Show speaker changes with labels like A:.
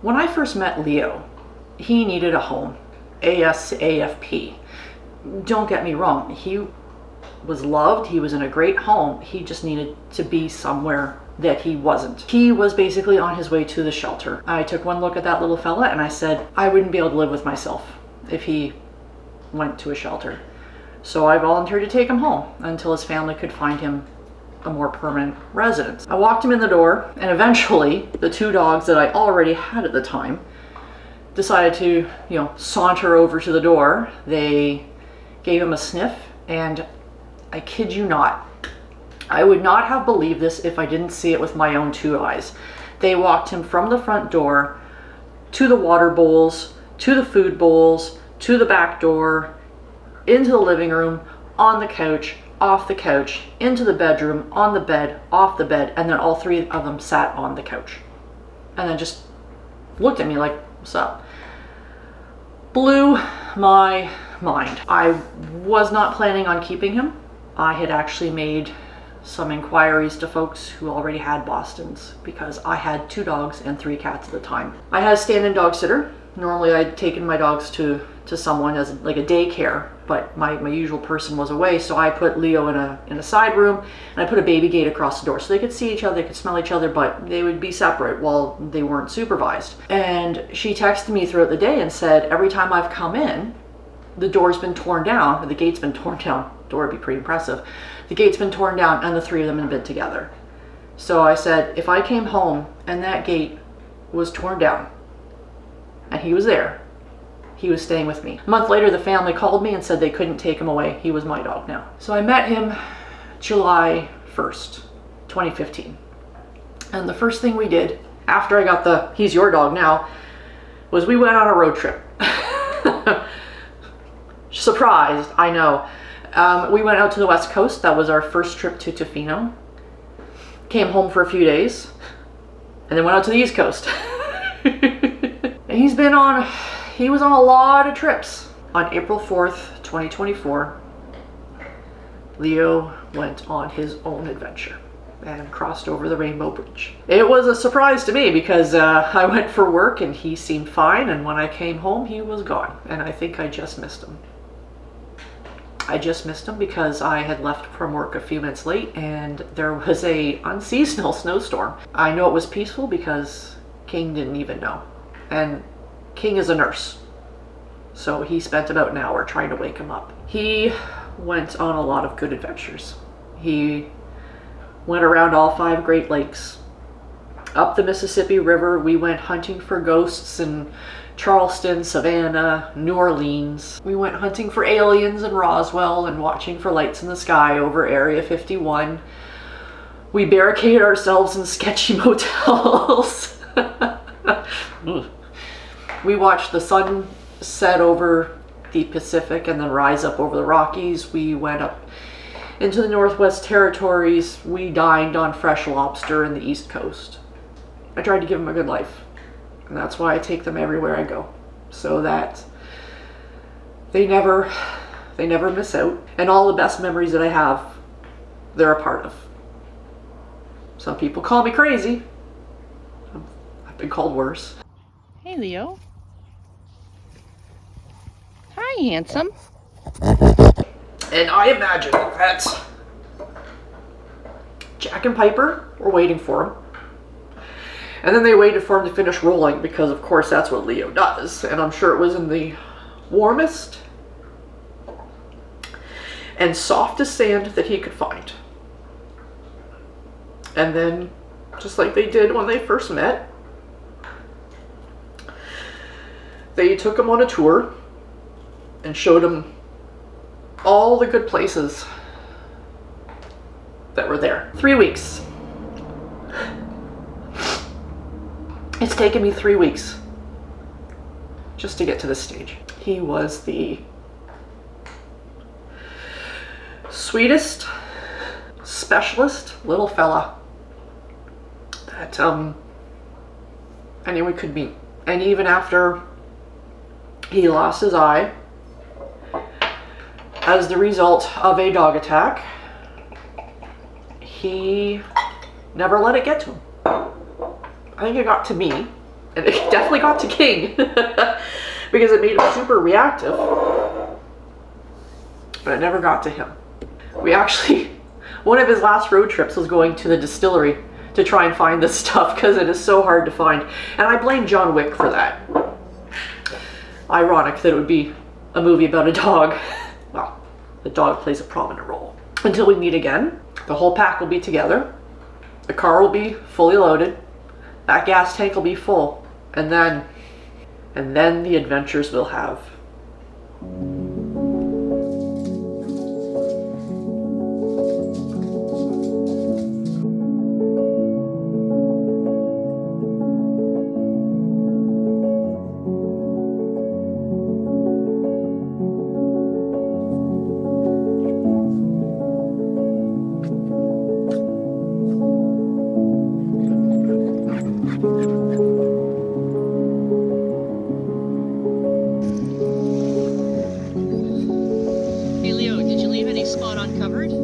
A: When I first met Leo, he needed a home, ASAFP. Don't get me wrong, he was loved, he was in a great home, he just needed to be somewhere that he wasn't. He was basically on his way to the shelter. I took one look at that little fella and I said, I wouldn't be able to live with myself if he went to a shelter. So I volunteered to take him home until his family could find him a more permanent residence. I walked him in the door, and eventually the two dogs that I already had at the time decided to, saunter over to the door. They gave him a sniff, and I kid you not, I would not have believed this if I didn't see it with my own two eyes. They walked him from the front door to the water bowls, to the food bowls, to the back door, into the living room, on the couch, off the couch, into the bedroom, on the bed, off the bed, and then all three of them sat on the couch. And then just looked at me like, what's up? Blew my mind. I was not planning on keeping him. I had actually made some inquiries to folks who already had Bostons because I had 2 dogs and 3 cats at the time. I had a stand-in dog sitter. Normally I'd taken my dogs to someone as like a daycare, but my usual person was away, so I put Leo in a side room, and I put a baby gate across the door so they could see each other, they could smell each other, but they would be separate while they weren't supervised. And she texted me throughout the day and said, every time I've come in, the door's been torn down, or the gate's been torn down. Door would be pretty impressive. The gate's been torn down and the 3 of them have been together. So I said, if I came home and that gate was torn down and he was there, he was staying with me. A month later, the family called me and said they couldn't take him away. He was my dog now. So I met him July 1st, 2015. And the first thing we did after I got the he's your dog now was we went on a road trip. Surprised, I know. We went out to the West Coast. That was our first trip to Tofino. Came home for a few days and then went out to the East Coast. And he was on a lot of trips. On April 4th, 2024, Leo went on his own adventure and crossed over the Rainbow Bridge. It was a surprise to me because I went for work and he seemed fine, and when I came home he was gone, and I think I just missed him. I just missed him because I had left from work a few minutes late and there was a unseasonal snowstorm. I know it was peaceful because King didn't even know. And King is a nurse, so he spent about an hour trying to wake him up. He went on a lot of good adventures. He went around all 5 Great Lakes. Up the Mississippi River, we went hunting for ghosts in Charleston, Savannah, New Orleans. We went hunting for aliens in Roswell and watching for lights in the sky over Area 51. We barricaded ourselves in sketchy motels. We watched the sun set over the Pacific and then rise up over the Rockies. We went up into the Northwest Territories. We dined on fresh lobster in the East Coast. I tried to give them a good life, and that's why I take them everywhere I go, so that they never miss out. And all the best memories that I have, they're a part of. Some people call me crazy. I've been called worse.
B: Hey, Leo. Hi, handsome.
A: And I imagine that Jack and Piper were waiting for him. And then they waited for him to finish rolling because, of course, that's what Leo does. And I'm sure it was in the warmest and softest sand that he could find. And then, just like they did when they first met, they took him on a tour and showed him all the good places that were there. 3 weeks. It's taken me 3 weeks just to get to this stage. He was the sweetest, specialist little fella that anyone could meet. And even after he lost his eye as the result of a dog attack, he never let it get to him. I think it got to me, And it definitely got to King because it made him super reactive. But it never got to him. We actually, one of his last road trips was going to the distillery to try and find this stuff because it is so hard to find. And I blame John Wick for that. Ironic that it would be a movie about a dog. Well, the dog plays a prominent role. Until we meet again, the whole pack will be together. The car will be fully loaded. That gas tank will be full. And then the adventures we'll have.
B: Hey Leo, did you leave any spot uncovered?